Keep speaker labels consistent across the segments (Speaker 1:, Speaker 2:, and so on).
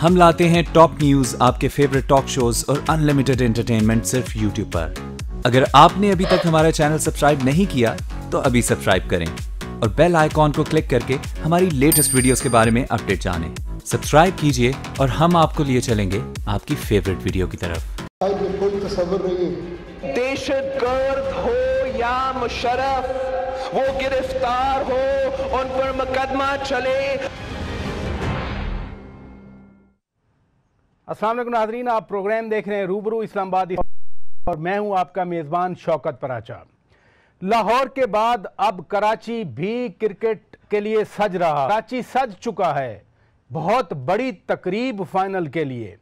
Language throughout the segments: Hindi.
Speaker 1: हम लाते हैं टॉप न्यूज, आपके फेवरेट टॉक शोज और अनलिमिटेड एंटरटेनमेंट सिर्फ यूट्यूब पर। अगर आपने अभी तक हमारा चैनल सब्सक्राइब नहीं किया तो अभी सब्सक्राइब करें और बेल आइकॉन को क्लिक करके हमारी लेटेस्ट वीडियोस के बारे में अपडेट जानें। सब्सक्राइब कीजिए और हम आपको लिए चलेंगे आपकी फेवरेट वीडियो की तरफ।
Speaker 2: कोई तस्वर नहीं,
Speaker 3: दहशतगर्द हो या मुशर्रफ, वो गिरफ्तार हो, उन पर मुकदमा चले।
Speaker 4: अस्सलाम वालेकुम नाज़रीन, आप प्रोग्राम देख रहे हैं रूबरू इस्लामाबाद और मैं हूं आपका मेज़बान शौकत पराचा। लाहौर के बाद अब कराची भी क्रिकेट के लिए सज रहा। कराची सज चुका है, बहुत बड़ी तकरीब फाइनल के लिए।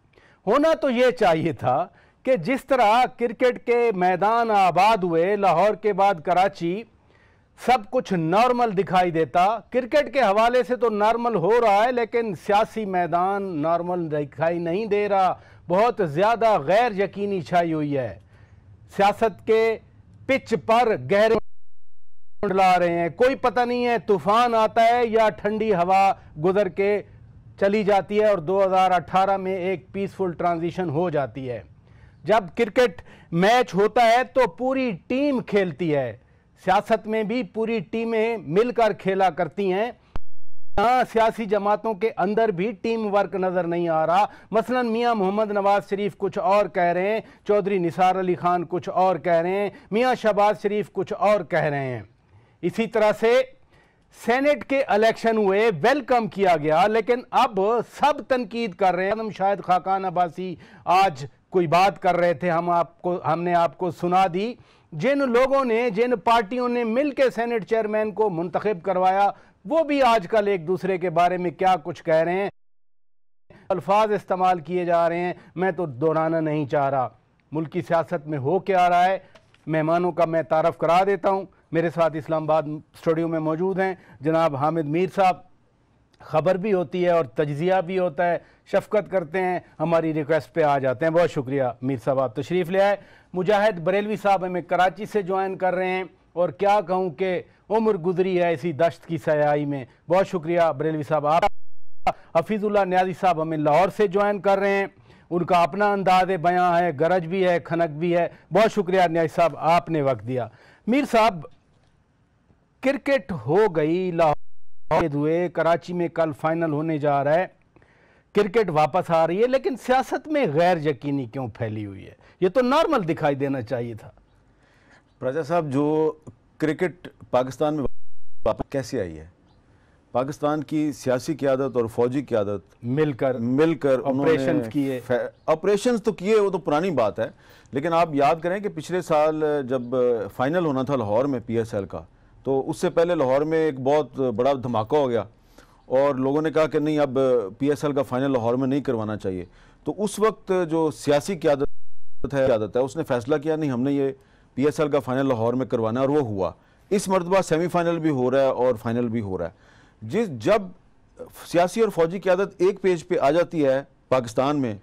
Speaker 4: होना तो ये चाहिए था कि जिस तरह क्रिकेट के मैदान आबाद हुए, लाहौर के बाद कराची सब कुछ नॉर्मल दिखाई देता। क्रिकेट के हवाले से तो नॉर्मल हो रहा है, लेकिन सियासी मैदान नॉर्मल दिखाई नहीं दे रहा। बहुत ज़्यादा गैर यकीनी छाई हुई है। सियासत के पिच पर गहरे मंडला रहे हैं, कोई पता नहीं है तूफान आता है या ठंडी हवा गुजर के चली जाती है और 2018 में एक पीसफुल ट्रांजिशन हो जाती है। जब क्रिकेट मैच होता है तो पूरी टीम खेलती है। सियासत में भी पूरी टीमें मिलकर खेला करती हैं। यहाँ सियासी जमातों के अंदर भी टीम वर्क नजर नहीं आ रहा। मसलन मियां मोहम्मद नवाज शरीफ कुछ और कह रहे हैं, चौधरी निसार अली खान कुछ और कह रहे हैं, मियां शहबाज शरीफ कुछ और कह रहे हैं। इसी तरह से सेनेट के इलेक्शन हुए, वेलकम किया गया, लेकिन अब सब तनकीद कर रहे हैं। हम शायद खाकान अब्बासी आज कोई बात कर रहे थे, हमने आपको सुना दी। जिन लोगों ने, जिन पार्टियों ने मिलकर सेनेट चेयरमैन को मुंतखब करवाया, वो भी आजकल एक दूसरे के बारे में क्या कुछ कह रहे हैं, अल्फाज इस्तेमाल किए जा रहे हैं, मैं तो दोहराना नहीं चाह रहा। मुल्क की सियासत में हो क्या रहा है, मेहमानों का मैं तारफ़ करा देता हूँ। मेरे साथ इस्लामाबाद स्टूडियो में मौजूद हैं जनाब हामिद मीर साहब। ख़बर भी होती है और तज्ज़िया भी होता है, शफ़क़त करते हैं, हमारी रिक्वेस्ट पे आ जाते हैं। बहुत शुक्रिया मीर साहब, आप तशरीफ़ ले आए। मुजाहिद बरेलवी साहब हमें कराची से ज्वाइन कर रहे हैं और क्या कहूँ कि उम्र गुजरी है इसी दश्त की सयाई में। बहुत शुक्रिया बरेलवी साहब। आप हफीज़ुल्लाह न्याज़ी साहब हमें लाहौर से ज्वाइन कर रहे हैं, उनका अपना अंदाज़ बयां है, गरज भी है, खनक भी है। बहुत शुक्रिया न्याज़ी साहब, आपने वक्त दिया। मीर साहब, क्रिकेट हो गई, लाहौर हुए, कराची में कल फाइनल होने जा रहा है, क्रिकेट वापस आ रही है, लेकिन सियासत में गैर यकीनी क्यों फैली हुई है? ये तो नॉर्मल दिखाई देना चाहिए था।
Speaker 5: प्रजा साहब, जो क्रिकेट पाकिस्तान में वापस कैसे आई है, पाकिस्तान की सियासी क़यादत और फौजी क़यादत मिलकर
Speaker 4: ऑपरेशन किए।
Speaker 5: ऑपरेशन तो किए, वो तो पुरानी बात है, लेकिन आप याद करें कि पिछले साल जब फाइनल होना था लाहौर में PSL का, तो उससे पहले लाहौर में एक बहुत बड़ा धमाका हो गया और लोगों ने कहा कि नहीं, अब PSL का फाइनल लाहौर में नहीं करवाना चाहिए। तो उस वक्त जो सियासी क़यादत है उसने फैसला किया, नहीं, हमने ये PSL का फाइनल लाहौर में करवाना है, और वो हुआ। इस मरतबा सेमीफाइनल भी हो रहा है और फाइनल भी हो रहा है। जब सियासी और फौजी क़यादत एक पेज पे आ जाती है पाकिस्तान में,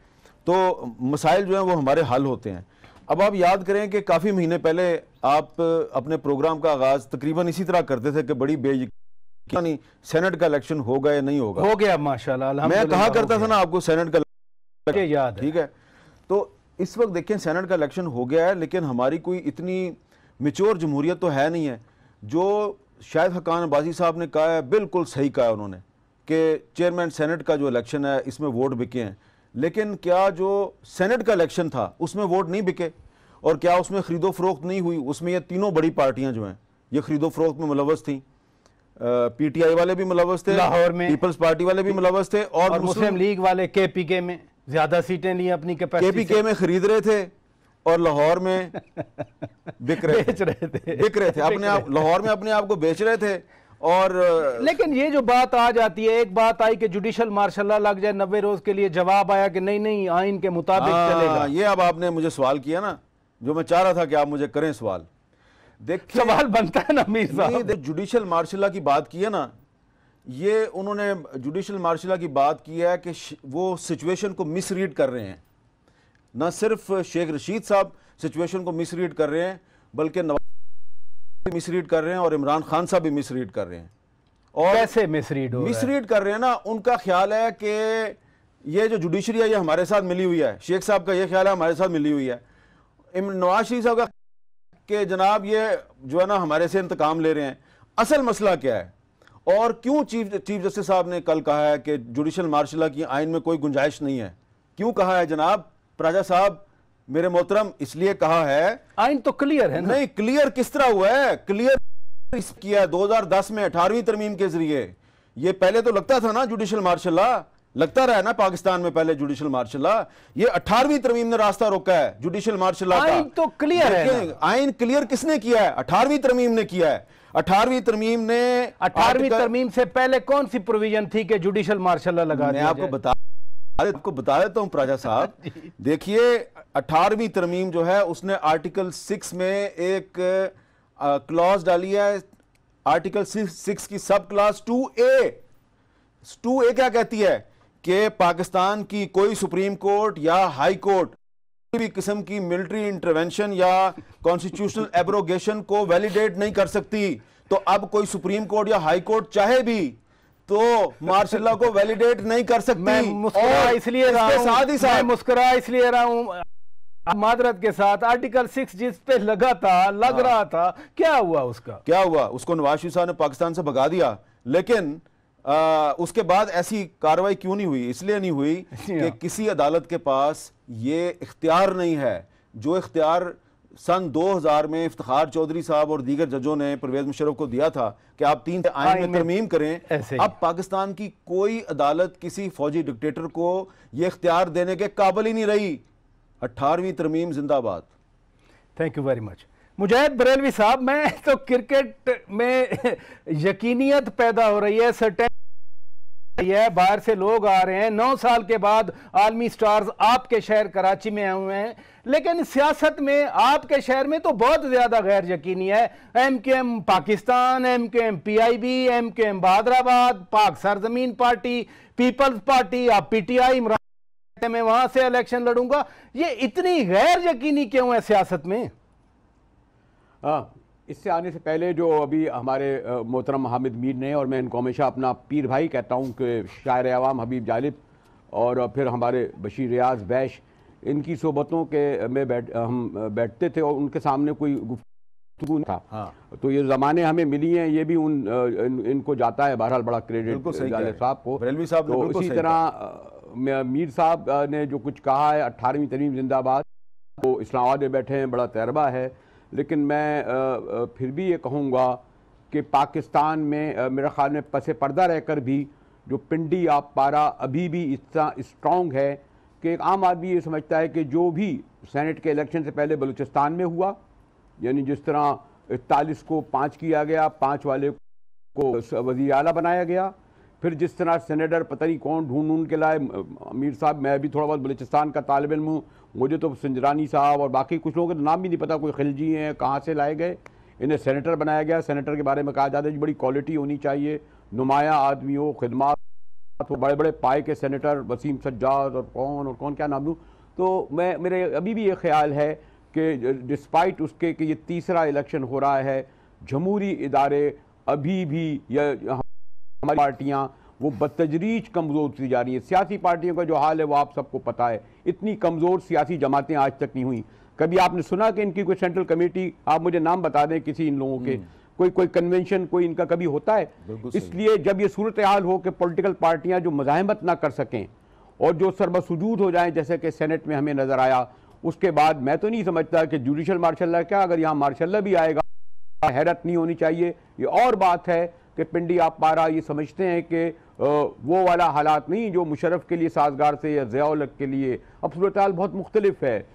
Speaker 5: तो मसाइल जो हैं वो हमारे हल होते हैं। अब आप याद करें कि काफ़ी महीने पहले आप अपने प्रोग्राम का आगाज़ तकरीबन इसी तरह करते थे कि बड़ी बेयकीनी सेनेट का इलेक्शन होगा या नहीं होगा।
Speaker 4: हो गया माशाल्लाह।
Speaker 5: मैं कहा करता था ना आपको, सेनेट का
Speaker 4: याद,
Speaker 5: ठीक है। तो इस वक्त देखें, सेनेट का इलेक्शन हो गया है, लेकिन हमारी कोई इतनी मिच्योर जमहूरियत तो है नहीं है। जो शायद खाकान अब्बासी साहब ने कहा है, बिल्कुल सही कहा है उन्होंने, कि चेयरमैन सेनेट का जो इलेक्शन है इसमें वोट बिके हैं, लेकिन क्या जो सेनेट का इलेक्शन था उसमें वोट नहीं बिके, और क्या उसमें खरीदो फरोख्त नहीं हुई? उसमें ये तीनों बड़ी पार्टियां जो हैं ये खरीदो फरोख्त में मुलव्वस थी। PTI वाले भी मुलव्वस थे, लाहौर में पीपल्स पार्टी वाले भी मुलव्वस थे, और
Speaker 4: मुस्लिम लीग वाले KPK में ज्यादा सीटें ली अपनी कैपेसिटी।
Speaker 5: KPK में खरीद रहे थे और लाहौर में बिक रहे थे अपने आप, लाहौर में अपने आप को बेच रहे थे। और
Speaker 4: लेकिन ये जो बात आ जाती है, एक बात आई कि जुडिशल मार्शल लग जाए 90 रोज के लिए, जवाब आया कि नहीं नहीं, आइन के मुताबिक चलेगा।
Speaker 5: ये अब आपने मुझे सवाल किया ना, जो मैं चाह रहा था कि आप मुझे करें सवाल। देखिए,
Speaker 4: सवाल बनता है ना मीर साहब,
Speaker 5: जुडिशल मार्शल की बात की है ना, ये उन्होंने जुडिशल मार्शल की बात की है कि वो सिचुएशन को मिसरीड कर रहे हैं। न सिर्फ शेख रशीद साहब सिचुएशन को मिसरीड कर रहे हैं, बल्कि नवाज मिसरीड कर रहे हैं और इमरान खान साहब भी मिसरीड कर रहे हैं। और
Speaker 4: कैसे मिसरीड हो
Speaker 5: मिसरीड कर रहे हैं ना, उनका ख्याल है कि ये जो जुडिशरी है ये हमारे साथ मिली हुई है, शेख साहब का ये ख्याल है हमारे साथ मिली हुई है, नवाज शरीफ साहब का कि जनाब ये जो है ना हमारे से इंतकाम ले रहे हैं। असल मसला क्या है और क्यों चीफ जस्टिस साहब ने कल कहा है कि जुडिशल मार्शल की आइन में कोई गुंजाइश नहीं है? क्यों कहा है जनाब प्राजा साहब मेरे मोहतरम? इसलिए कहा है,
Speaker 4: आइन तो क्लियर है ना।
Speaker 5: नहीं, क्लियर किस तरह हुआ है? क्लियर किया 2010 में 18वीं तरमीम के जरिए। ये पहले तो लगता था ना जुडिशल मार्शल लगता रहा ना पाकिस्तान में पहले जुडिशल मार्शल ये 18वीं तरमीम ने रास्ता रोका है जुडिशल मार्शल का।
Speaker 4: आइन तो क्लियर है।
Speaker 5: आइन क्लियर किसने किया है? 18वीं तरमीम ने किया है। 18वीं तरमीम ने
Speaker 4: 18वीं तरमीम से पहले कौन सी प्रोविजन थी कि जुडिशल मार्शल लगा?
Speaker 5: मैं आपको बता देता हूं प्राजा साहब। देखिए 18वीं तरमीम जो है उसने आर्टिकल 6 में एक क्लॉज डाली है, आर्टिकल 6 की सब क्लास 2A क्या कहती है कि पाकिस्तान की कोई सुप्रीम कोर्ट या हाई कोर्ट किसी भी किस्म की मिलिट्री इंटरवेंशन या कॉन्स्टिट्यूशनल एब्रोगेशन को वैलिडेट नहीं कर सकती। तो अब कोई सुप्रीम कोर्ट या हाई कोर्ट चाहे भी तो मार्शल लॉ को वैलिडेट नहीं कर सकती।
Speaker 4: मैं मुस्कुरा इसलिए रहा हूं मादरत के साथ, आर्टिकल 6 जिस पे लग रहा था, क्या हुआ उसको नवाज शरीफ साहब ने पाकिस्तान से भगा दिया। लेकिन उसके बाद ऐसी कार्रवाई क्यों नहीं हुई? इसलिए नहीं हुई कि किसी अदालत के पास ये इख्तियार नहीं है जो इख्तियार सन 2000 में इफ्तिखार चौधरी साहब और दीगर जजों ने परवेज मुशर्रफ को दिया था कि आप 3 आइन में तरमीम करें। अब पाकिस्तान की कोई अदालत किसी फौजी डिक्टेटर को यह इख्तियार देने के काबिल ही नहीं रही। 18वीं तरमीम जिंदाबाद। थैंक यू वेरी मच मुजाहिद बरेलवी साहब। मैं तो क्रिकेट में यकीनियत पैदा हो रही है, सर्टेन है, बाहर से लोग आ रहे हैं, 9 साल के बाद आलमी स्टार्स आपके शहर कराची में आए हुए हैं, लेकिन सियासत में आपके शहर में तो बहुत ज्यादा गैर यकीनी है। MKM Pakistan, MKM PIB, MKM Bahadrabad, पाक सरजमीन पार्टी, पीपल्स पार्टी, आप PTI इमरान में वहां से इलेक्शन लड़ूंगा। ये इतनी गैर यकीनी क्यों है सियासत में?
Speaker 2: इससे आने से पहले जो अभी हमारे मोहतरम हामिद मीर ने, और मैं इनको हमेशा अपना पीर भाई कहता हूँ, कि शायर अवाम हबीब जालिब और फिर हमारे बशीर रियाज बैश, इनकी सोबतों के में हम बैठते थे और उनके सामने कोई गुफ्तगू था। हाँ। तो ये ज़माने हमें मिली हैं, ये भी इनको जाता है बहरहाल बड़ा क्रेडिट जालिब साहब को। तो इसी तरह मीर साहब ने जो कुछ कहा है 18वीं तरमीम जिंदाबाद, वो इस्लामाबाद में बैठे हैं, बड़ा तजर्बा है। लेकिन मैं फिर भी ये कहूँगा कि पाकिस्तान में मेरे ख्याल में पसे पर्दा रहकर भी जो पिंडी आप पारा अभी भी इतना स्ट्रॉन्ग है कि एक आम आदमी ये समझता है कि जो भी सेनेट के इलेक्शन से पहले बलूचिस्तान में हुआ, यानी जिस तरह 41 को 5 किया गया, 5 वाले को वज़ीर आला बनाया गया, फिर जिस तरह सेनेटर पता नहीं कौन ढूंढ के लाए, मीर साहब मैं भी थोड़ा बहुत बलूचिस्तान का तालिब इल्म हूँ, मुझे तो संजरानी साहब और बाकी कुछ लोगों के नाम भी नहीं पता, कोई खिलजी हैं कहाँ से लाए गए, इन्हें सेनेटर बनाया गया। सेनेटर के बारे में कहा जाता है कि बड़ी क्वालिटी होनी चाहिए, नुमाया आदमी हो, खिदमात हो, बड़े बड़े पाए के सेनेटर, वसीम सज्जाद और कौन क्या नाम लूँ। तो मेरे अभी भी ये ख्याल है कि डिस्पाइट उसके कि ये तीसरा इलेक्शन हो रहा है, जमहूरी इदारे अभी भी या हमारी पार्टियाँ वो बतदरीज कमज़ोर होती जा रही है। सियासी पार्टियों का जो हाल है वो आप सबको पता है, इतनी कमज़ोर सियासी जमातें आज तक नहीं हुई। कभी आपने सुना कि इनकी कोई सेंट्रल कमेटी, आप मुझे नाम बता दें किसी इन लोगों के, कोई कन्वेंशन कोई इनका कभी होता है? इसलिए जब ये सूरत हाल हो कि पॉलिटिकल पार्टियां जो मज़ाहमत ना कर सकें और जो सरबसुजूद हो जाएं, जैसे कि सेनेट में हमें नज़र आया, उसके बाद मैं तो नहीं समझता कि जुडिशल मार्शल क्या, अगर यहाँ मार्शल भी आएगा हैरत नहीं होनी चाहिए। ये और बात है कि पिंडी आप पारा ये समझते हैं कि वो वाला हालात नहीं जो मुशर्रफ के लिए साजगार से या ज़िया-उल हक के लिए। अब सूरत हाल बहुत मुख्तलिफ है।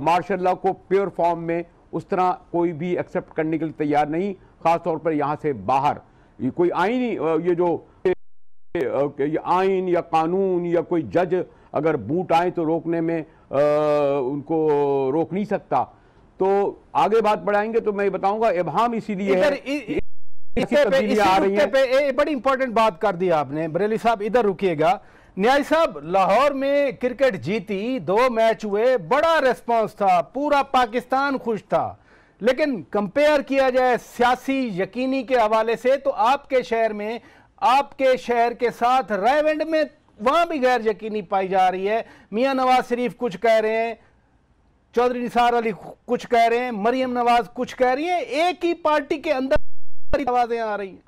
Speaker 2: मार्शल लॉ को प्योर फॉर्म में उस तरह कोई भी एक्सेप्ट करने के लिए तैयार नहीं, ख़ास तौर पर यहाँ से बाहर। ये कोई आईनी ये जो ये आइन या कानून या कोई जज अगर बूट आए तो रोकने में उनको रोक नहीं सकता। तो आगे बात बढ़ाएंगे तो मैं बताऊंगा इबहम इसीलिए है,
Speaker 4: बड़ी इंपॉर्टेंट बात कर दी आपने। बरेली साहब इधर रुकिएगा। न्याय साहब, लाहौर में क्रिकेट जीती, 2 मैच हुए, बड़ा रिस्पांस था, पूरा पाकिस्तान खुश था, लेकिन कंपेयर किया जाए सियासी यकीनी के हवाले से तो आपके शहर में, आपके शहर के साथ रायवंड में वहां भी गैर यकीनी पाई जा रही है। मियां नवाज शरीफ कुछ कह रहे हैं, चौधरी निसार अली कुछ कह रहे हैं, मरियम नवाज कुछ कह रही है, एक ही पार्टी के अंदर आवाजें आ रही हैं।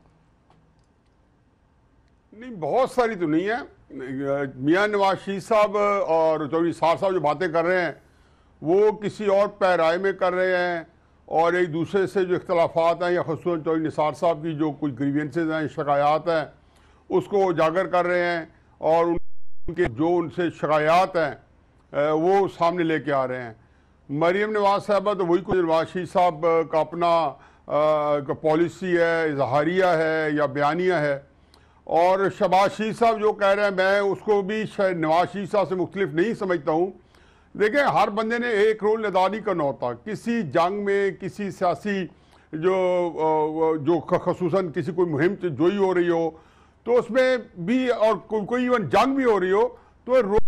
Speaker 6: नहीं, बहुत सारी तो नहीं है। मियां नवाज शरीफ साहब और चौधरी निसार साहब जो बातें कर रहे हैं वो किसी और पैराए में कर रहे हैं और एक दूसरे से जो इख्तलाफात हैं या ख़ुसूसन चौधरी निसार साहब की जो कुछ ग्रीवेंसेज हैं, शिकायत हैं, उसको उजागर कर रहे हैं और उनके जो उनसे शिकायत हैं वो सामने लेके आ रहे हैं। मरियम नवाज साहबा तो वही कुछ नवाज शरीफ साहब का अपना पॉलिसी है, इजहारिया है या बयानिया है। और शहबाज शरीफ साहब जो कह रहे हैं मैं उसको भी नवाज शरीफ साहब से मुख्तलिफ नहीं समझता हूँ। देखें, हर बंदे ने एक रोल अदा नहीं करना होता। किसी जंग में, किसी सियासी जो ख़ुसूसन किसी कोई मुहिम जोई हो रही हो तो उसमें भी, और कोई इवन जंग भी हो रही हो तो रोल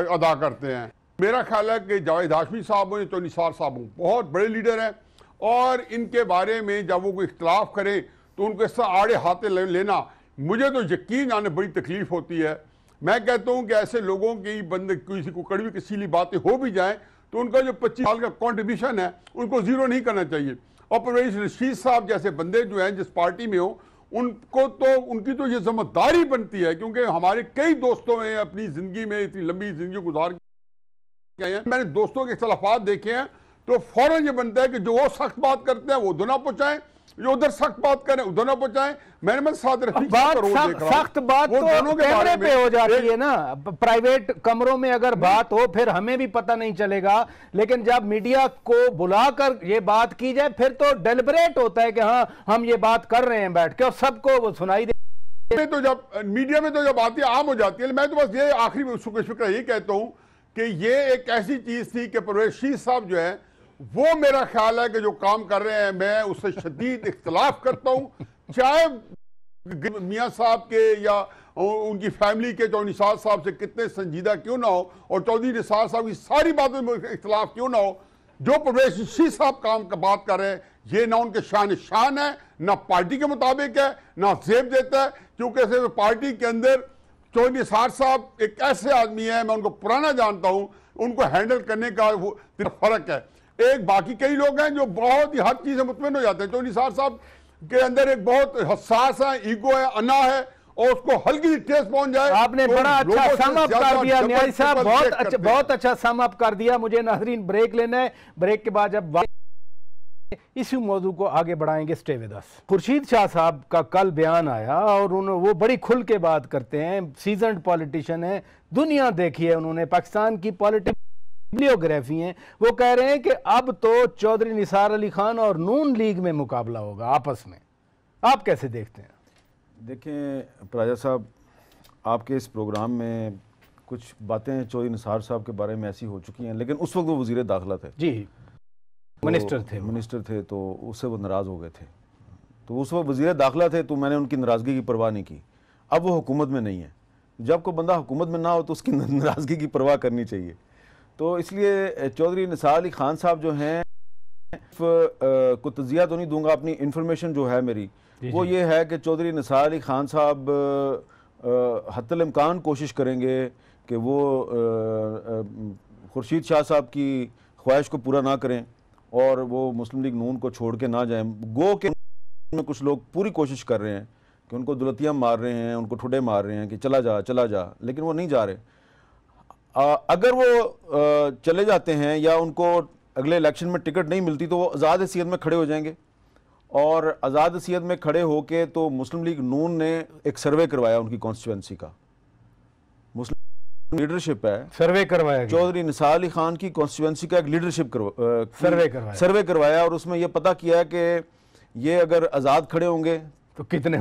Speaker 6: अदा करते हैं। मेरा ख्याल है कि जावेद हाशमी साहब हो तो निसार साहब हो, बहुत बड़े लीडर हैं और इनके बारे में जब वो कोई इख्तलाफ करें तो उनको इस तरह आड़े हाथे लेना मुझे तो यकीन आने बड़ी तकलीफ होती है। मैं कहता हूं कि ऐसे लोगों की बंद किसी को कड़वी किसीली बातें हो भी जाएं तो उनका जो 25 साल का कॉन्ट्रीब्यूशन है उनको जीरो नहीं करना चाहिए। और परवेज रशीद साहब जैसे बंदे जो हैं जिस पार्टी में हो उनको तो उनकी तो ये जिम्मेदारी बनती है, क्योंकि हमारे कई दोस्तों ने अपनी ज़िंदगी में इतनी लंबी ज़िंदगी गुजार के हैं, मैंने दोस्तों के इख्तलाफात देखे हैं तो फौरन ये बनता है कि जो वो सख्त बात करते हैं वो उधर ना पहुंचाएं, जो उधर सख्त बात करें उधर ना पहुंचाएं। मैंने मैं साथ
Speaker 4: सख्त बात तो कैमरे पे हो जाती है ना, प्राइवेट कमरों में अगर बात हो फिर हमें भी पता नहीं चलेगा, लेकिन जब मीडिया को बुलाकर ये बात की जाए फिर तो डेलिबरेट होता है कि हाँ हम ये बात कर रहे हैं बैठ के और सबको वो सुनाई दे।
Speaker 6: तो जब मीडिया में तो जब बातें आम हो जाती है, मैं तो बस ये आखिरी शुक्र यही कहता हूं कि ये एक ऐसी चीज थी कि परवेज रशीद साहब जो है वो मेरा ख्याल है कि जो काम कर रहे हैं मैं उससे शदीद इख्तलाफ करता हूं, चाहे मियां साहब के या उनकी फैमिली के चौधरी निसार साहब से कितने संजीदा क्यों ना हो और चौधरी निसार साहब की सारी बातों में इख्तलाफ क्यों ना हो, जो परवेज रशीद साहब काम का बात कर रहे हैं ये ना उनके शान है, ना पार्टी के मुताबिक है, ना जेब देता है। क्योंकि पार्टी के अंदर चौधरी निसार साहब एक ऐसे आदमी है, मैं उनको पुराना जानता हूं, उनको हैंडल करने का फर्क है। एक बाकी कई लोग हैं जो बहुत ही हर चीज से मुतमिन हो जाते हैं। चौधरी निसार साहब के अंदर एक बहुत हसास है, ईगो है, अना है और उसको हल्की सी ठेस पहुंच जाए।
Speaker 4: आपने
Speaker 6: तो
Speaker 4: बड़ा अच्छा सम अप कर दिया न्याय साहब, बहुत अच्छा सम अप कर दिया। मुझे नाज़रीन ब्रेक लेना है, ब्रेक के बाद जब इसी मौजू को आगे बढ़ाएंगे, stay with us. Khurshid Shah साहब का कल बयान आया और वो बड़ी खुल के बात करते हैं, सीजन्ड पॉलिटिशियन है, दुनिया देखी है उन्होंने, पाकिस्तान की पॉलिटिक्स बिब्लियोग्राफी हैं। वो कह रहे हैं कि अब तो चौधरी निसार अली खान और नून लीग में मुकाबला होगा आपस में। आप कैसे देखते हैं?
Speaker 5: देखें प्राजा साहब, आपके इस प्रोग्राम में कुछ बातें चौधरी निसार साहब के बारे में ऐसी हो चुकी हैं, लेकिन उस वक्त वो वज़ीर दाखिला थे
Speaker 4: जी,
Speaker 5: तो
Speaker 4: मिनिस्टर थे
Speaker 5: तो उससे वो नाराज़ हो गए थे। तो उस वक्त वज़ीर दाखिला थे तो मैंने उनकी नाराज़गी की परवाह नहीं की। अब वो हुकूमत में नहीं है, जब कोई बंदा हुकूमत में ना हो तो उसकी नाराज़गी की परवाह करनी चाहिए। तो इसलिए चौधरी निसार अली खान साहब जो हैं को तज़िया तो नहीं दूंगा, अपनी इंफॉर्मेशन जो है मेरी वो ये है कि चौधरी निसार अली खान साहब हत्तल इम्कान कोशिश करेंगे कि वो खुर्शीद शाह साहब की ख्वाहिश को पूरा ना करें और वो मुस्लिम लीग नून को छोड़ के ना जाएं। गो के में कुछ लोग पूरी कोशिश कर रहे हैं कि उनको दुलतियाँ मार रहे हैं, उनको ठुडे मार रहे हैं कि चला जा, लेकिन वो नहीं जा रहे। अगर वो चले जाते हैं या उनको अगले इलेक्शन में टिकट नहीं मिलती तो वो आज़ाद हैसियत में खड़े हो जाएंगे और आज़ाद हैसियत में खड़े होके तो मुस्लिम लीग नून ने एक सर्वे करवाया उनकी कॉन्स्टिट्यूंसी का, मुस्लिम लीडरशिप है,
Speaker 4: सर्वे करवाया,
Speaker 5: चौधरी निसार अली खान की कॉन्स्टिट्यूंसी का एक लीडरशिप सर्वे करवाया और उसमें यह पता किया है कि ये अगर आज़ाद खड़े होंगे
Speaker 4: तो कितने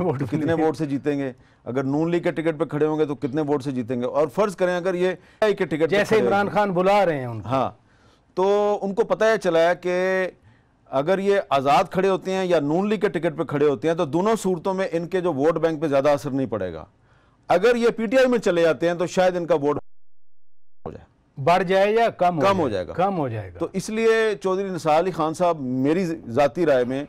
Speaker 5: वोट से जीतेंगे, अगर नून लीग के टिकट पे खड़े होंगे तो कितने वोट से जीतेंगे। और फर्ज करें अगर ये के टिकट
Speaker 4: जैसे इमरान खान बुला रहे हैं उनको,
Speaker 5: हाँ, तो उनको पता है चला है कि अगर ये आज़ाद खड़े होते हैं या नून लीग के टिकट पे खड़े होते हैं तो दोनों सूरतों में इनके जो वोट बैंक पे ज़्यादा असर नहीं पड़ेगा। अगर ये पीटीआई में चले जाते हैं तो शायद इनका वोट हो जाए,
Speaker 4: बढ़ जाए या कम
Speaker 5: हो जाएगा।
Speaker 4: तो इसलिए
Speaker 5: चौधरी निसार अली खान साहब मेरी ज़ाती राय में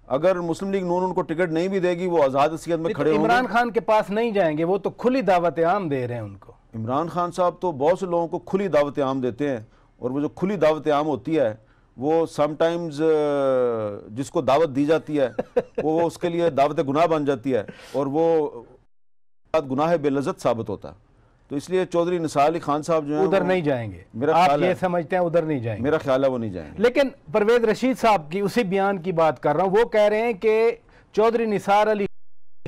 Speaker 5: अगर मुस्लिम लीग नून उनको टिकट नहीं भी देगी, वो आज़ाद हैसियत में खड़े होंगे।
Speaker 4: इमरान खान के पास नहीं जाएंगे, वो तो खुली दावत आम दे रहे हैं उनको।
Speaker 5: इमरान खान साहब तो बहुत से लोगों को खुली दावत आम देते हैं, और वो जो खुली दावत आम होती है वो समटाइम्स जिसको दावत दी जाती है वो उसके लिए दावत गुनाह बन जाती है, और वो गुनाह बेलज़्ज़त साबित होता है। तो इसलिए चौधरी निसार अली खान साहब जो है
Speaker 4: उधर नहीं जाएंगे,
Speaker 5: मेरा
Speaker 4: आप
Speaker 5: ख्याल
Speaker 4: ये
Speaker 5: है,
Speaker 4: समझते हैं उधर नहीं जाएंगे?
Speaker 5: मेरा ख्याल है वो नहीं जाएंगे।
Speaker 4: लेकिन परवेज रशीद साहब की उसी बयान की बात कर रहा हूं, वो कह रहे हैं कि चौधरी निसार अली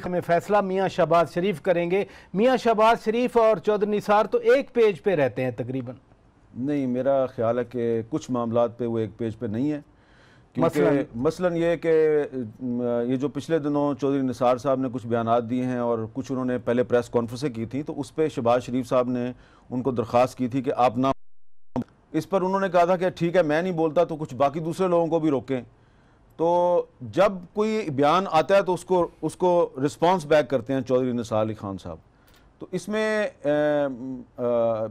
Speaker 4: में फैसला मियां शहबाज शरीफ करेंगे। मियां शहबाज शरीफ और चौधरी निसार तो एक पेज पे रहते हैं तकरीबन।
Speaker 5: नहीं, मेरा ख्याल है कि कुछ मामलात पे वो एक पेज पे नहीं है, क्योंकि मसलन ये कि ये जो पिछले दिनों चौधरी निसार साहब ने कुछ बयानात दिए हैं और कुछ उन्होंने पहले प्रेस कॉन्फ्रेंसें की थी, तो उस पर शहबाज शरीफ साहब ने उनको दरख्वास्त की थी कि आप ना, इस पर उन्होंने कहा था कि ठीक है मैं नहीं बोलता तो कुछ बाकी दूसरे लोगों को भी रोकें। तो जब कोई बयान आता है तो उसको रिस्पॉन्स बैक करते हैं चौधरी निसार अली खान साहब। तो इसमें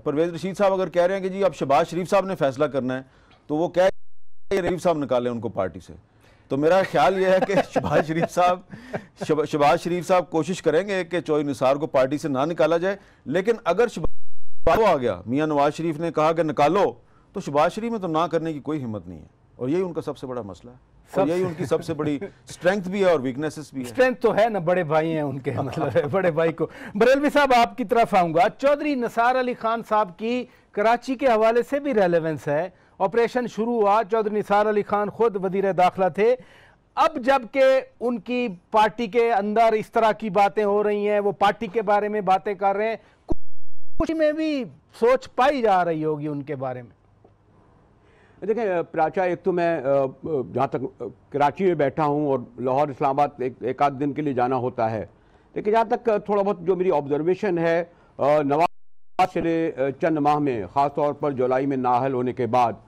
Speaker 5: परवेज रशीद साहब अगर कह रहे हैं कि जी अब शहबाज शरीफ साहब ने फैसला करना है, तो वो कह रशीद साहब निकालें उनको पार्टी से। तो मेरा ख्याल ये है कि शहबाज शरीफ साहब कोशिश करेंगे कि चौधरी निसार को पार्टी से ना निकाला जाए, लेकिन अगर शहबाज आ गया, मियां नवाज शरीफ ने कहा कि निकालो, तो शहबाज शरीफ में तो ना करने की कोई हिम्मत नहीं है, और यही उनका सबसे बड़ा मसला है, और यही उनकी सबसे बड़ी स्ट्रेंथ भी है और वीकनेसेस भी है।
Speaker 4: स्ट्रेंथ तो है ना, बड़े भाई हैं उनके, मतलब है बड़े भाई को। बरेलवी साहब आपकी तरफ आऊंगा। चौधरी निसार अली खान साहब की कराची के हवाले से भी रेलेवेंस है। ऑपरेशन शुरू हुआ, चौधरी निसार अली खान खुद वजीर दाखिला थे। अब जबकि उनकी पार्टी के अंदर इस तरह की बातें हो रही हैं, वो पार्टी के बारे में बातें कर रहे हैं, कुछ में भी सोच पाई जा रही होगी उनके बारे में।
Speaker 2: देखें प्राचा, एक तो मैं जहाँ तक कराची में बैठा हूँ और लाहौर इस्लामाबाद एक आध दिन के लिए जाना होता है, लेकिन जहाँ तक थोड़ा बहुत जो मेरी ऑब्जर्वेशन है, नवाज पिछले चंद माह में ख़ास तौर पर जुलाई में नाअहल होने के बाद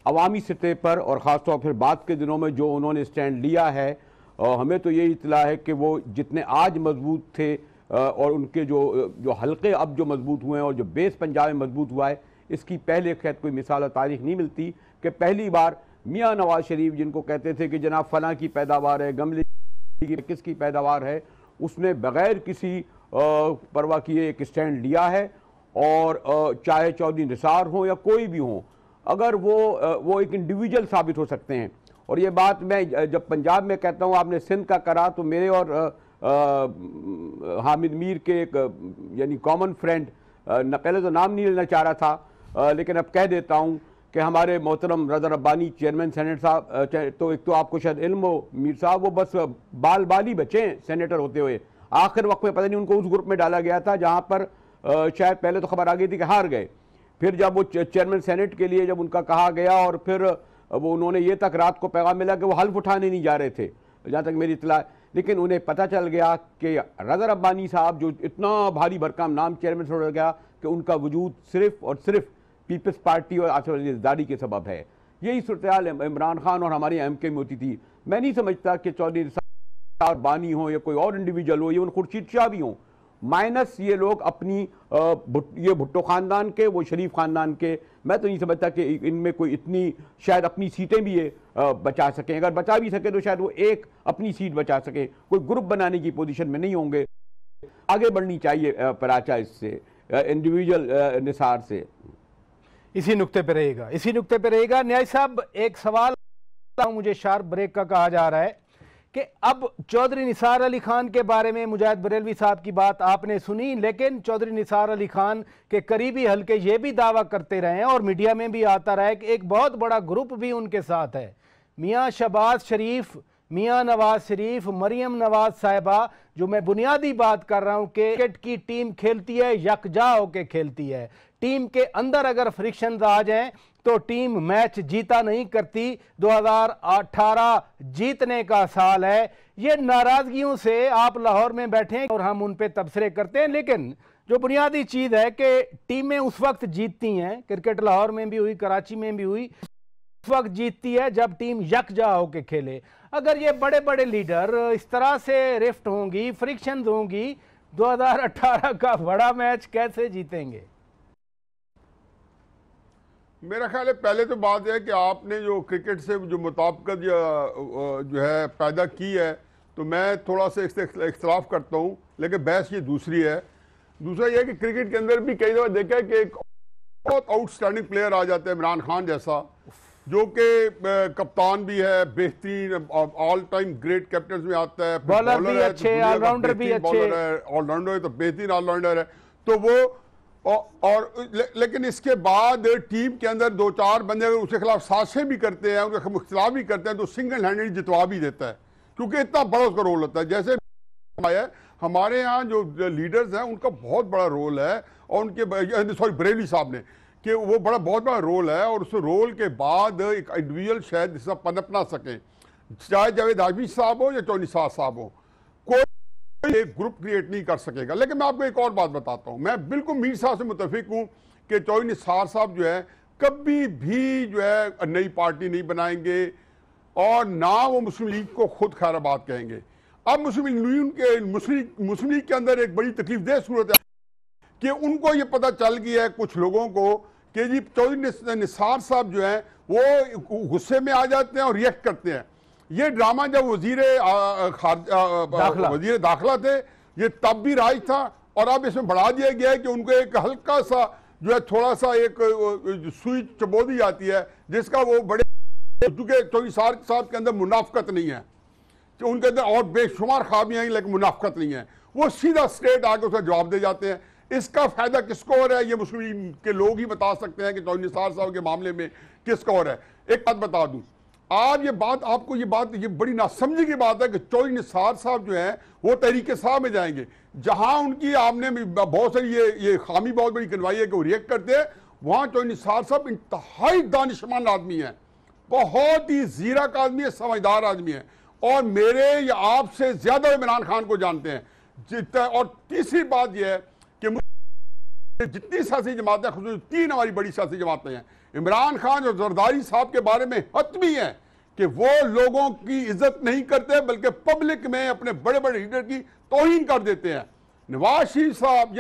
Speaker 2: अवामी सतह पर और ख़ास तौर पर बाद के दिनों में जो उन्होंने स्टैंड लिया है, हमें तो ये इतला है कि वो जितने आज मजबूत थे और उनके जो हल्के अब जो मजबूत हुए हैं और जो बेस पंजाब में मजबूत हुआ है, इसकी पहले खैर कोई मिसाल तारीख नहीं मिलती कि पहली बार मियां नवाज शरीफ, जिनको कहते थे कि जनाब फला की पैदावार है, गमले की किसकी पैदावार है, उसने बग़ैर किसी परवाह किए एक स्टैंड लिया है। और चाहे चौधरी निसार हो या कोई भी हो, अगर वो एक इंडिविजुअल साबित हो सकते हैं। और ये बात मैं जब पंजाब में कहता हूँ, आपने सिंध का करा, तो मेरे और हामिद मीर के एक यानी कॉमन फ्रेंड, पहले तो नाम नहीं लेना चाह रहा था लेकिन अब कह देता हूँ कि हमारे मोहतरम रज़ा रब्बानी चेयरमैन सेनेट साहब, तो एक तो आपको शायद इल्म हो मीर साहब, वो बस बाल ही बचे हैं सेनेटर होते हुए। आखिर वक्त में पता नहीं उनको उस ग्रुप में डाला गया था जहाँ पर शायद पहले तो खबर आ गई थी कि हार गए, फिर जब वो चेयरमैन सेनेट के लिए जब उनका कहा गया और फिर वो उन्होंने ये तक रात को पैगाम मिला कि वो हल्फ उठाने नहीं जा रहे थे, जहाँ तक मेरी इतला, लेकिन उन्हें पता चल गया कि रज़ा रब्बानी साहब जो इतना भारी भरकम नाम चेयरमैन से हो गया कि उनका वजूद सिर्फ और सिर्फ पीपल्स पार्टी और आसिफ अली ज़रदारी के सबब है। यही सूरत इमरान खान और हमारी एमके में होती थी। मैं नहीं समझता कि चौधरी बानी हो या कोई और इंडिविजुअल हो, ये खुर्शीद शाह भी हों, माइनस ये लोग अपनी ये भुट्टो ख़ानदान के, वो शरीफ ख़ानदान के, मैं तो नहीं समझता कि इनमें कोई इतनी शायद अपनी सीटें भी ये बचा सकें। अगर बचा भी सके तो शायद वो एक अपनी सीट बचा सकें, कोई ग्रुप बनाने की पोजीशन में नहीं होंगे। आगे बढ़नी चाहिए पराचा इससे, इंडिविजुअल निसार से।
Speaker 4: इसी नुक्ते पे रहेगा, इसी नुक्ते पे रहेगा। न्याय साहब, एक सवाल मुझे शार्प ब्रेक का कहा जा रहा है कि अब चौधरी निसार अली खान के बारे में मुजाहिद बरेलवी साहब की बात आपने सुनी, लेकिन चौधरी निसार अली खान के करीबी हल्के ये भी दावा करते रहे हैं और मीडिया में भी आता रहा है कि एक बहुत बड़ा ग्रुप भी उनके साथ है। मियां शहबाज शरीफ, मियां नवाज शरीफ, मरियम नवाज साहिबा, जो मैं बुनियादी बात कर रहा हूं कि क्रिकेट की टीम खेलती है, यकजा होकर खेलती है। टीम के अंदर अगर फ्रिक्शन आ जाए तो टीम मैच जीता नहीं करती। 2018 जीतने का साल है। ये नाराजगियों से आप लाहौर में बैठे हैं और हम उन पे तबसरे करते हैं, लेकिन जो बुनियादी चीज़ है कि टीमें उस वक्त जीतती हैं, क्रिकेट लाहौर में भी हुई, कराची में भी हुई, उस वक्त जीतती है जब टीम यकजा होकर खेले। अगर ये बड़े बड़े लीडर इस तरह से रिफ्ट होंगी, फ्रिक्शन होंगी, 2018 का बड़ा मैच कैसे जीतेंगे?
Speaker 6: मेरा ख्याल है पहले तो बात है कि आपने जो क्रिकेट से जो मुताबिकत या जो है पैदा की है, तो मैं थोड़ा सा इससे इख्तलाफ करता हूँ, लेकिन बहस ये दूसरी है। दूसरा ये है कि क्रिकेट के अंदर भी कई दफ़ा देखा है कि एक बहुत आउटस्टैंडिंग प्लेयर आ जाता है, इमरान खान जैसा, जो कि कप्तान भी है, बेहतरीन ऑल टाइम ग्रेट कैप्टन में आता है,
Speaker 4: बॉलर भी अच्छे, ऑलराउंडर भी अच्छे,
Speaker 6: ऑलराउंडर है तो बेहतरीन ऑलराउंडर है। तो वो लेकिन इसके बाद टीम के अंदर दो चार बंदे अगर उसके खिलाफ साजिशें भी करते हैं, उनके खिलाफ भी करते हैं, तो सिंगल हैंडेड जितवा भी देता है, क्योंकि इतना बड़ा उसका रोल होता है। जैसे हमारे यहाँ जो लीडर्स हैं उनका बहुत बड़ा रोल है, और उनके सॉरी बरेली साहब ने, कि वो बहुत बड़ा रोल है, और उस रोल के बाद एक इंडिविजुअल शायद इसका पनप ना सके, चाहे जावेद हाशमी साहब हो या चौधरी निसार साहब हो, कोई एक ग्रुप क्रिएट नहीं कर सकेगा। लेकिन मैं आपको एक और बात बताता हूं, मैं बिल्कुल मीर साहब से मुतफिक हूं कि चौधरी निसार साहब जो है कभी भी जो है नई पार्टी नहीं बनाएंगे, और ना वो मुस्लिम लीग को खुद खैराबाद कहेंगे। अब मुस्लिम लीग के अंदर एक बड़ी तकलीफदेह सूरत है कि उनको ये पता चल गया है कुछ लोगों को कि जी चौधरी निसार साहब जो है वो गुस्से में आ जाते हैं और रिएक्ट करते हैं। ये ड्रामा जब वजीर दाखिला थे, ये तब भी राज था, और अब इसमें बढ़ा दिया गया है कि उनको एक हल्का सा जो है थोड़ा सा एक सुई चबो दी जाती है, जिसका वो बड़े, चूंकि चौधरी साहब के अंदर मुनाफकत नहीं है, तो उनके अंदर और बेशुमार खामियां हैं लेकिन मुनाफकत नहीं है, वो सीधा स्ट्रेट आके उसका जवाब दे जाते हैं। इसका फायदा किसको हो रहा है, ये मुस्लिम लीग के लोग ही बता सकते हैं कि चौधरी निसार साहब के मामले में किसको हो रहा है। एक बात बता दूं, आज ये बड़ी नासमझी की बात है कि चौधरी निसार साहब जो है वो तहरीके साहब में जाएंगे, जहां उनकी आपने बहुत सारी ये खामी बहुत बड़ी कनवाई है कि वो रिएक्ट करते हैं, वहां चौधरी निसार साहब इंतहाई दानिशमंद आदमी है, बहुत ही जीरक आदमी है, समझदार आदमी है, और मेरे या आपसे ज्यादा इमरान खान को जानते हैं। और तीसरी बात यह है कि जितनी सियासी जमातें, खुसूस 3 हमारी बड़ी सियासी जमातें हैं, इमरान खान और जरदारी साहब के बारे में हतमी है कि वो लोगों की इज्जत नहीं करते, बल्कि पब्लिक में अपने बड़े बड़े लीडर की तौहीन कर देते हैं। नवाज शरीफ साहब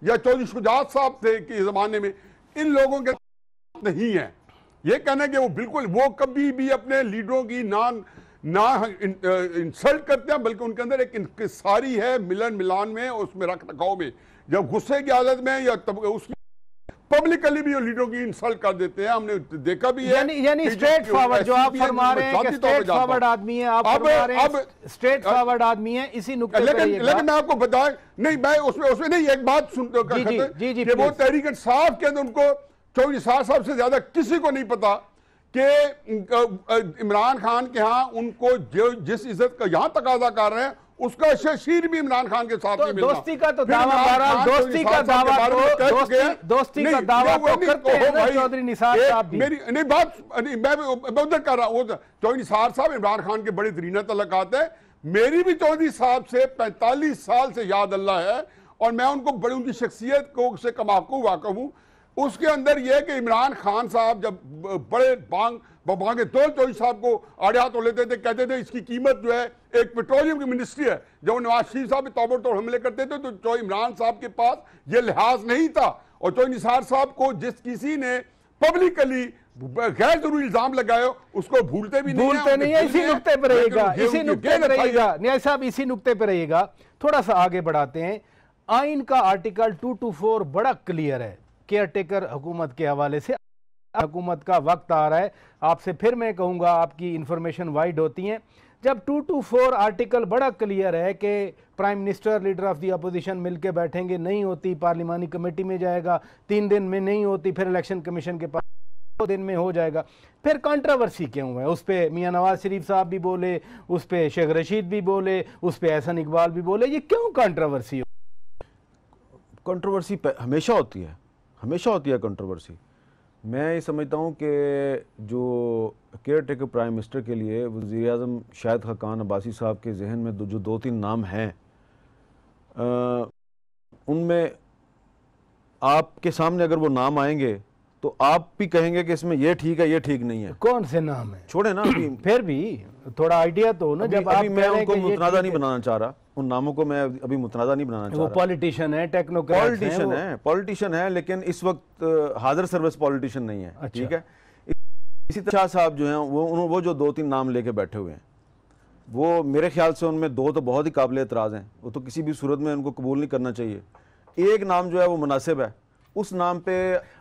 Speaker 6: या चौधरी शुजात साहब थे के ज़माने में, इन लोगों के नहीं है ये कहना कि वो बिल्कुल वो कभी भी अपने लीडरों की ना इंसल्ट करते हैं, बल्कि उनके अंदर एक इंकिसारी है मिलन मिलान में, उसमें रख रखाव में, जब गुस्से की हालत में या उसमें पब्लिकली भी लीडरों की इंसल्ट कर देते हैं। हमने देखा भी है,
Speaker 4: यानी स्ट्रेट फॉरवर्ड जो आप फरमा रहे हैं कि स्ट्रेट फॉरवर्ड आदमी है, आप फरमा रहे हैं स्ट्रेट फॉरवर्ड आदमी है, इसी नुक्ते पर
Speaker 6: लेकिन मैं आपको बताएं, नहीं मैं उसमें नहीं एक बात सुनते कि वो तहरीक इंसाफ के अंदर उनको चौधरी निसार साहब से ज्यादा किसी को नहीं पता कि इमरान खान के यहाँ उनको जिस इज्जत का यहाँ तकाजा कर रहे हैं, उसका शशीर भी इमरान खान के साथ नहीं मिलता।
Speaker 4: दोस्ती का तो दावा, दोस्ती का दावा तो करते हैं ना चौधरी निसार साहब भी।
Speaker 6: नहीं बात मैं उधर कर रहा हूँ, चौधरी निसार साहब इमरान खान के बड़े तरीना तल्लुकात है, मेरी भी चौधरी साहब से 45 साल से याद अल्लाह है, और मैं उनको बड़ी उनकी शख्सियत को से कमाकू वाकफ हूँ। उसके अंदर यह कि इमरान खान साहब जब बड़े बांगे दौल चौधरी साहब को आड़े हाथ लेते थे, कहते थे इसकी कीमत जो है एक पेट्रोलियम की मिनिस्ट्री है, जब नवाज शरीफ साहब ताबड़तोड़ हमले करते थे तो चौधरी इमरान साहब के पास यह लिहाज नहीं था, और चौधरी निसार साहब को जिस किसी ने पब्लिकली गैर जरूरी इल्जाम लगाए उसको भूलते नहीं है।
Speaker 4: इसी नुक्ते पर रहिएगा, इसी नुक्ते पर रहिएगा न्याय साहब, इसी नुक्ते पर रहिएगा। थोड़ा सा आगे बढ़ाते हैं। आइन का आर्टिकल 224 बड़ा क्लियर है केयरटेकर हुकूमत के हवाले से। हुकूमत का वक्त आ रहा है, आपसे फिर मैं कहूँगा आपकी इंफॉर्मेशन वाइड होती हैं। जब 224 आर्टिकल बड़ा क्लियर है कि prime minister leader of the opposition मिलके बैठेंगे, नहीं होती पार्लिमानी कमेटी में जाएगा, 3 दिन में नहीं होती, फिर इलेक्शन कमीशन के पास 2 दिन में हो जाएगा, फिर कंट्रोवर्सी क्यों है? उस पर मियाँ नवाज शरीफ साहब भी बोले, उस पर शेख रशीद भी बोले, उस पर एहसन इकबाल भी बोले, ये क्यों कंट्रोवर्सी?
Speaker 5: कंट्रोवर्सी हमेशा होती है, हमेशा होती है कंट्रोवर्सी। मैं ये समझता हूँ कि जो केयर टेकर प्राइम मिनिस्टर के लिए वज़ीर आज़म शाहिद खाकान अब्बासी साहब के जहन में जो 2-3 नाम हैं, उनमें आपके सामने अगर वो नाम आएंगे तो आप भी कहेंगे कि इसमें ये ठीक है, ये ठीक नहीं है।
Speaker 4: कौन से नाम है?
Speaker 5: छोड़े ना,
Speaker 4: फिर भी थोड़ा आइडिया तो ना। जब
Speaker 5: अभी मैं उनको मुतनाज़ा नहीं बनाना चाह रहा, उन नामों को मैं अभी मुतनाज़ा नहीं बनाना चाह रहा।
Speaker 4: वो पॉलिटिशियन है, टेक्नोक्रेट
Speaker 5: पॉलिटिशियन है, लेकिन इस वक्त हाजिर सर्विस पॉलिटिशियन नहीं है।
Speaker 4: अच्छा।
Speaker 5: ठीक है, इसी तरह शाह साहब जो हैं वो जो 2-3 नाम लेके बैठे हुए हैं, वो मेरे ख्याल से उनमें 2 तो बहुत ही काबिल एतराज़ हैं, वो तो किसी भी सूरत में उनको कबूल नहीं करना चाहिए। एक नाम जो है वो मुनासिब है, उस नाम पे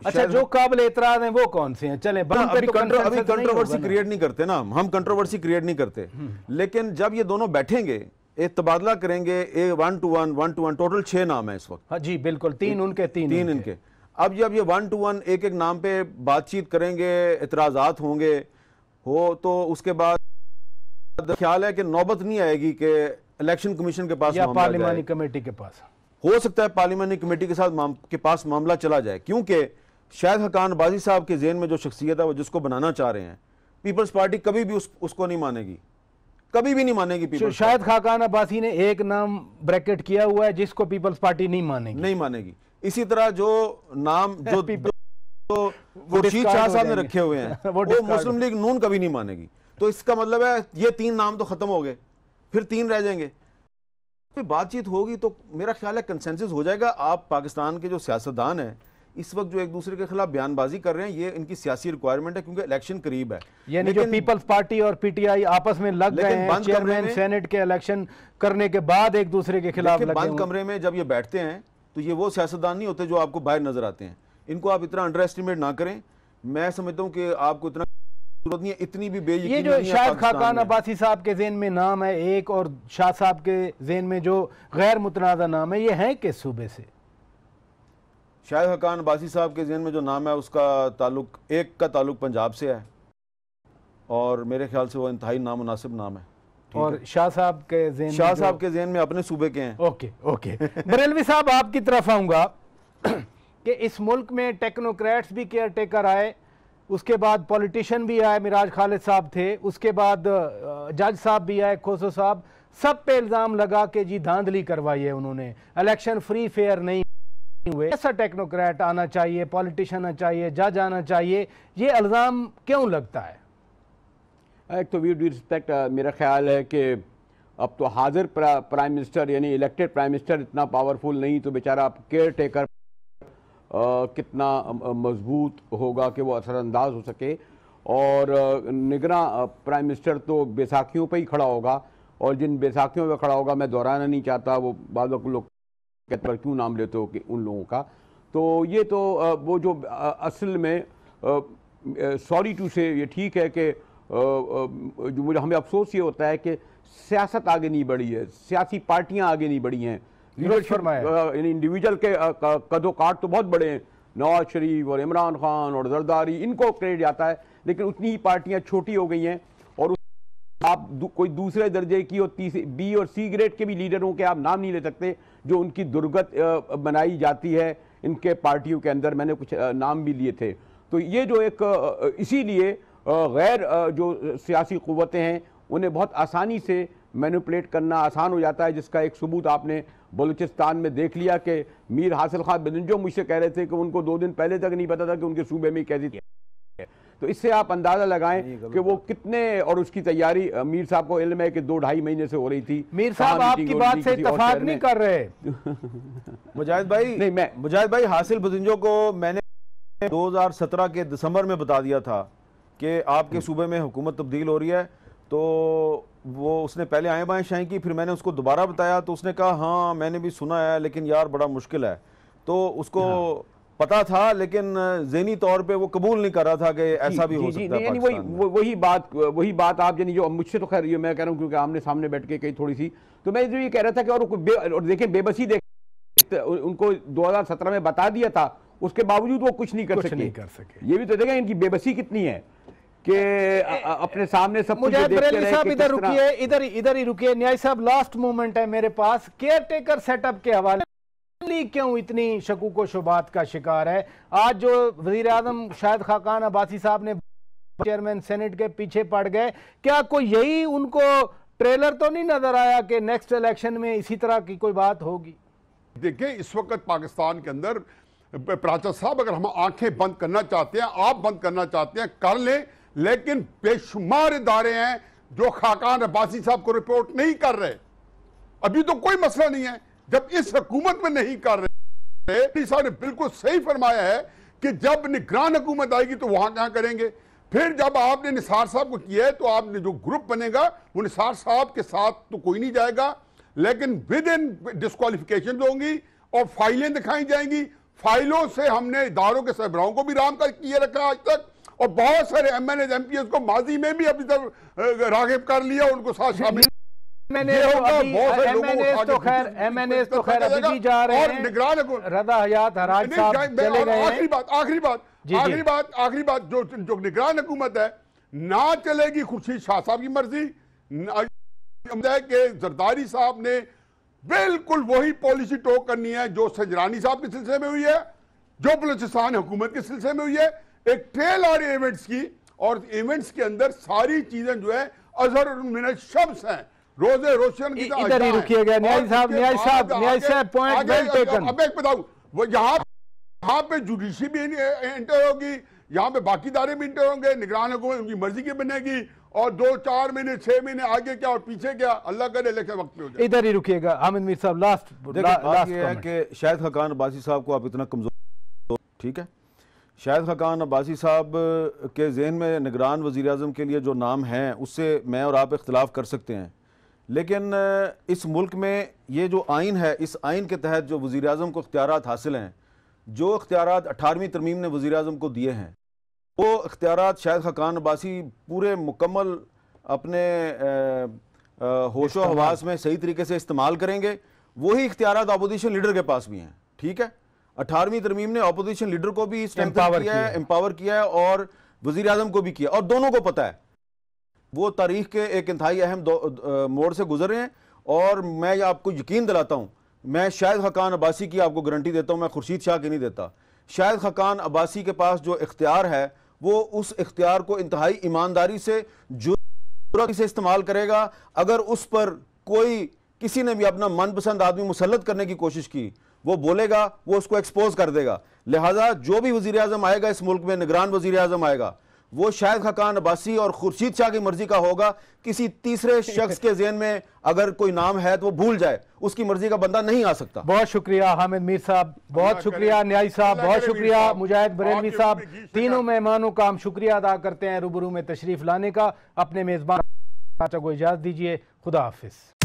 Speaker 4: अच्छा जो काबिल एतराज़ हैं वो कौन से हैं? चले
Speaker 5: अभी कंट्रोवर्सी क्रिएट नहीं करते ना, हम कंट्रोवर्सी क्रिएट नहीं करते, लेकिन जब ये दोनों बैठेंगे, एक तबादला करेंगे, 1 to 1 टोटल 6 नाम है इस वक्त।
Speaker 4: हाँ जी बिल्कुल, 3 उनके 3
Speaker 5: इनके। अब जब ये 1 to 1 एक नाम पे बातचीत करेंगे, एतराज़ात होंगे तो उसके बाद ख्याल है कि नौबत नहीं आएगी कि इलेक्शन कमीशन के पास
Speaker 4: या पार्लिमानी कमेटी के पास,
Speaker 5: हो सकता है पार्लिमानी कमेटी के पास मामला चला जाए, क्योंकि शाहिद हकान अब्बासी साहब के ज़हन में जो शख्सियत है वो जिसको बनाना चाह रहे हैं, पीपल्स पार्टी कभी भी उसको नहीं मानेगी, कभी भी नहीं मानेगी।
Speaker 4: शाहिद हकान अब्बासी ने एक नाम ब्रैकेट किया हुआ है जिसको पीपल्स पार्टी नहीं मानेगी। इसी
Speaker 5: तरह जो नाम जो खुर्शीद शाह साहब ने रखे हुए हैं वो मुस्लिम लीग नून कभी नहीं मानेगी। तो इसका मतलब है ये 3 नाम तो खत्म हो गए, फिर 3 रह जाएंगे। फिर बातचीत होगी तो मेरा ख्याल है कंसेंसस हो जाएगा। आप पाकिस्तान के जो सियासतदान हैं इस वक्त जो एक दूसरे के खिलाफ बयानबाजी कर रहे हैं, ये इनकी सियासी रिक्वायरमेंट है, क्योंकि इलेक्शन करीब है।
Speaker 4: यानी जो पीपल्स पार्टी और पीटीआई आपस में लग गए हैं चेयरमैन सेनेट के इलेक्शन करने के बाद एक दूसरे के खिलाफ लगे।
Speaker 5: बंद कमरे में जब ये बैठते हैं तो ये वो सियासतदान नहीं होते जो आपको बाहर नजर आते हैं। इनको आप इतना अंडर एस्टिमेट ना करें। मैं समझता हूँ कि आपको इतना जरूरत नहीं है, इतनी भी बेयकीनी
Speaker 4: ये जो शाहिद खाकान अब्बासी साहब के ज़हन में नाम है एक, और शाह साहब के ज़हन में जो गैर मुतनाज़ा नाम है, ये है किस सूबे से?
Speaker 5: शाहिद हकान अब्बासी साहब के ज़हन में जो नाम है उसका ताल्लुक, एक का ताल्लुक पंजाब से है और मेरे ख्याल से वो इंतहाई नामुनासिब नाम है।
Speaker 4: और शाह साहब के
Speaker 5: ज़हन में अपने सूबे के हैं।
Speaker 4: ओके बरेलवी साहब आपकी तरफ आऊँगा कि इस मुल्क में टेक्नोक्रेट्स भी केयर टेकर आए, उसके बाद पॉलिटिशियन भी आए, मिराज खालिद साहब थे, उसके बाद जज साहब भी आए, खोसो साहब, सब पे इल्ज़ाम लगा कि जी धांधली करवाई है उन्होंने, इलेक्शन फ्री फेयर नहीं हुए। ऐसा टेक्नोक्रेट आना चाहिए, पॉलिटिशियन आना चाहिए, जज आना चाहिए, ये इल्ज़ाम क्यों लगता है?
Speaker 2: एक तो वी ड्यू रिस्पेक्ट, मेरा ख्याल है कि अब तो हाजिर प्राइम मिनिस्टर यानी इलेक्टेड प्राइम मिनिस्टर इतना पावरफुल नहीं, तो बेचारा आप केयर टेकर कितना मजबूत होगा कि वो असरअंदाज हो सके। और निगरां प्राइम मिनिस्टर तो बैसाखियों पे ही खड़ा होगा, और जिन बैसाखियों पे खड़ा होगा मैं दोहराना नहीं चाहता, वो बाद लोग कहते पर क्यों नाम लेते हो कि उन लोगों का, तो ये तो वो जो असल में सॉरी टू से ये ठीक है कि जो मुझे हमें अफसोस ये होता है कि सियासत आगे नहीं बढ़ी है, सियासी पार्टियां आगे नहीं बढ़ी हैं। इंडिविजुअल के कदो काट तो बहुत बड़े हैं, नवाज शरीफ और इमरान खान और जरदारी, इनको क्रेडिट जाता है, लेकिन उतनी ही पार्टियां छोटी हो गई हैं। और आप कोई दूसरे दर्जे की और बी और सी ग्रेड के भी लीडरों के आप नाम नहीं ले सकते जो उनकी दुर्गत बनाई जाती है इनके पार्टियों के अंदर। मैंने कुछ नाम भी लिए थे। तो ये जो एक इसीलिए गैर जो सियासी क़ुव्वतें हैं उन्हें बहुत आसानी से मैनिपुलेट करना आसान हो जाता है, जिसका एक सबूत आपने बलूचिस्तान में देख लिया कि मीर हासिल खान बिदंजो मुझसे कह रहे थे कि उनको 2 दिन पहले तक नहीं पता था कि उनके सूबे में कैसी थी। तो इससे आप अंदाज़ा लगाएं कि वो कितने, और उसकी तैयारी मीर साहब को इल्म है कि 2-2.5 महीने से हो रही थी।
Speaker 4: मीर साहब आपकी बात से इत्तेफाक नहीं कर रहे
Speaker 5: मुजाहिद भाई हासिल बिदंजो को मैंने 2017 के दिसंबर में बता दिया था कि आपके सूबे में हुकूमत तब्दील हो रही है, तो वो उसने पहले आए बाएं शाही की, फिर मैंने उसको दोबारा बताया तो उसने कहा हाँ मैंने भी सुना है लेकिन यार बड़ा मुश्किल है। तो उसको पता था लेकिन ज़हनी तौर पे वो कबूल नहीं कर रहा था कि ऐसा भी हो सकता है।
Speaker 2: यानी वही बात आप यानी जो मुझसे तो खैर ये मैं कह रहा हूँ क्योंकि आमने सामने बैठ के कही थोड़ी सी, तो मैं जो ये कह रहा था कि और देखें बेबसी उनको 2017 में बता दिया था, उसके बावजूद वो कुछ नहीं कर सके। ये भी तो देखें इनकी बेबसी कितनी है कि अपने सामने सब कुछ देखते रहे।
Speaker 4: इधर ही रुकिए न्याय साहब, लास्ट मोमेंट है मेरे पास। केयर टेकर सेटअप के हवाले क्यों इतनी शकूक व शुबात का शिकार है? आज जो वजीर आजम शाहिद खाकान अब्बासी साहब ने चेयरमैन सेनेट के पीछे पड़ गए, क्या कोई यही उनको ट्रेलर तो नहीं नजर आया कि नेक्स्ट इलेक्शन में इसी तरह की कोई बात होगी?
Speaker 6: देखिए इस वक्त पाकिस्तान के अंदर प्राचा साहब, अगर हम आंखें बंद करना चाहते हैं, आप बंद करना चाहते हैं कर लें, लेकिन बेशुमार इदारे हैं जो खाकान अब्बासी साहब को रिपोर्ट नहीं कर रहे। अभी तो कोई मसला नहीं है। जब इस हुकूमत में नहीं कर रहे, साहब ने बिल्कुल सही फरमाया है कि जब निगरान हुकूमत आएगी तो वहां क्या करेंगे। फिर जब आपने निसार साहब को किया है तो आपने जो ग्रुप बनेगा वो निसार साहब के साथ तो कोई नहीं जाएगा, लेकिन विद इन डिस्क्वालिफिकेशन होंगी और फाइलें दिखाई जाएंगी। फाइलों से हमने इदारों के सरबराहों को भी राम कर किए रखा आज तक, और बहुत सारे MNAs MPs को माजी में भी अभी तक रागिब कर लिया, उनको साथ शामिल।
Speaker 4: MNAs तो खैर अभी भी जा रहे हैं। निगरान रजा हयात हराज साहब चले गए हैं।
Speaker 6: आखिरी बात जो निगरान हुकूमत है ना चलेगी खुर्शीद शाह साहब की मर्जी के जरदारी साहब ने बिल्कुल वही पॉलिसी टोक करनी है जो सजरानी साहब के सिलसिले में हुई है, जो बलूचिस्तान हुकूमत के सिलसिले में हुई है। एक ट्रेल आ रही इवेंट्स की, और इवेंट्स के अंदर सारी चीजें जो है अजहर मिन शम्स हैं, रोजे रोशन की।
Speaker 4: इधर ही रुकिएगा न्याय साहब पॉइंट वेल टेकन।
Speaker 6: अब एक बताऊं, वो यहाँ पे जुडिशरी भी एंटर होगी, यहाँ पे बाकी दायरे भी इंटर होंगे, निगरान हुकूमत उनकी मर्जी की बनेगी, और 2-4 महीने 6 महीने आगे क्या और पीछे क्या, अल्लाह करे इलेक्शन वक्त पे हो जाए।
Speaker 4: इधर ही रुकिएगा हामिद मीर साहब। लास्ट
Speaker 5: ये है कि शाहिद खाकान अब्बासी साहब को आप इतना कमजोर, ठीक है, शाहिद खाकान अब्बासी साहब के जहन में निगरान वज़ीर आज़म के लिए जो नाम हैं उससे मैं और आप इख्तलाफ कर सकते हैं, लेकिन इस मुल्क में ये जो आइन है, इस आइन के तहत जो वज़ीर आज़म को इख्तियारात हासिल हैं, जो इख्तियारात 18वीं तरमीम ने वज़ीर आज़म को दिए हैं, वो इख्तियारात शाहिद खाकान अब्बासी पूरे मुकम्मल अपने होशो हवास में सही तरीके से इस्तेमाल करेंगे। वही इख्तियारात अपोजिशन लीडर के पास भी हैं, ठीक है। 18वीं तरमीम ने अपोजिशन लीडर को भी एम्पावर किया है और वज़ीर आज़म को भी किया, और दोनों को पता है वो तारीख के एक इंतहाई अहम मोड़ से गुजर रहे हैं। और मैं आपको यकीन दिलाता हूँ, मैं शाहिद खाकान अब्बासी की आपको गारंटी देता हूँ, मैं खुर्शीद शाह की नहीं देता। शाहिद खाकान अब्बासी के पास जो इख्तियार है वो उस इख्तियार को इंतहाई ईमानदारी से जुर्रत से इस्तेमाल करेगा। अगर उस पर कोई किसी ने भी अपना मनपसंद आदमी मुसल्लत करने की कोशिश की, वो बोलेगा, वो उसको एक्सपोज कर देगा। लिहाजा जो भी वज़ीर आज़म आएगा इस मुल्क में, निगरान वज़ीर आज़म आएगा, वो शाहिद खाकान अब्बासी और खुर्शीद शाह की मर्जी का होगा। किसी तीसरे शख्स के ज़हन में अगर कोई नाम है तो वो भूल जाए, उसकी मर्जी का बंदा नहीं आ सकता।
Speaker 4: बहुत शुक्रिया हामिद मीर साहब, बहुत शुक्रिया न्याई साहब, बहुत शुक्रिया मुजाहिद बरेलवी साहब। तीनों मेहमानों का हम शुक्रिया अदा करते हैं रूबरू में तशरीफ लाने का। अपने मेज़बान को इजाज़त दीजिए, खुदा हाफिज़।